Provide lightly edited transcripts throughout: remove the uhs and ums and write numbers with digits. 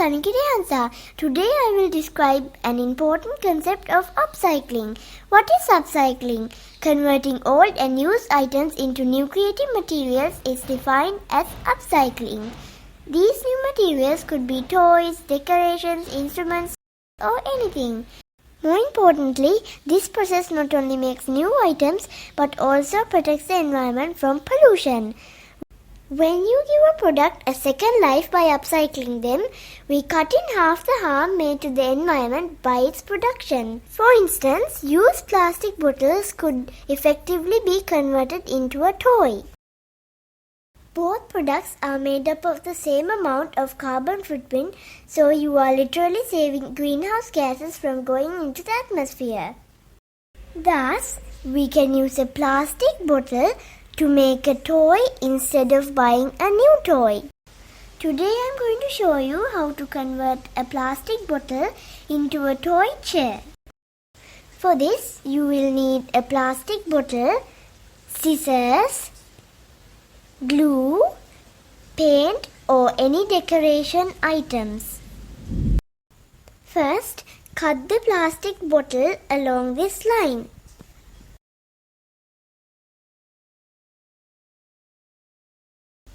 Tanuki Rehansa. Today I will describe an important concept of upcycling. What is upcycling? Converting old and used items into new creative materials is defined as upcycling. These new materials could be toys, decorations, instruments, or anything. More importantly, this process not only makes new items but also protects the environment from pollution. When you give a product a second life by upcycling them, we cut in half the harm made to the environment by its production. For instance, used plastic bottles could effectively be converted into a toy. Both products are made up of the same amount of carbon footprint, so you are literally saving greenhouse gases from going into the atmosphere. Thus, we can use a plastic bottle to make a toy instead of buying a new toy. Today I am going to show you how to convert a plastic bottle into a toy chair. For this, you will need a plastic bottle, scissors, glue, paint or any decoration items. First, cut the plastic bottle along this line.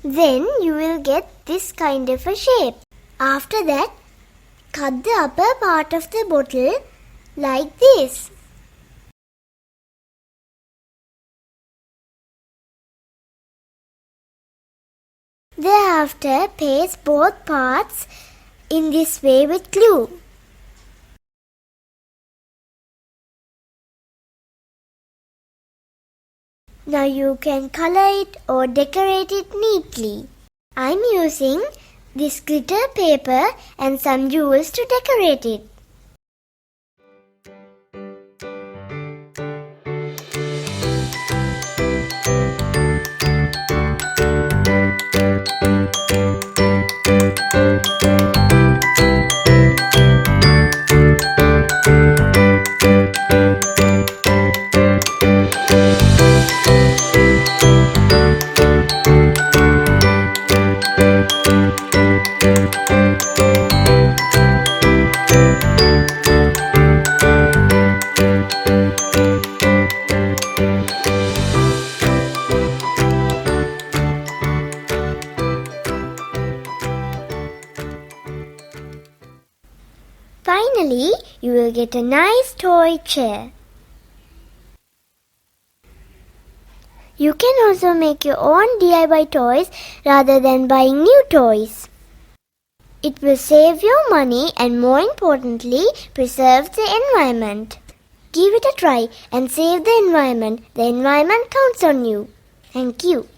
Then you will get this kind of a shape. After that, cut the upper part of the bottle like this. Thereafter, paste both parts in this way with glue. Now you can color it or decorate it neatly. I'm using this glitter paper and some jewels to decorate it. Finally, you will get a nice toy chair. You can also make your own DIY toys rather than buying new toys. It will save your money and more importantly, preserve the environment. Give it a try and save the environment. The environment counts on you. Thank you.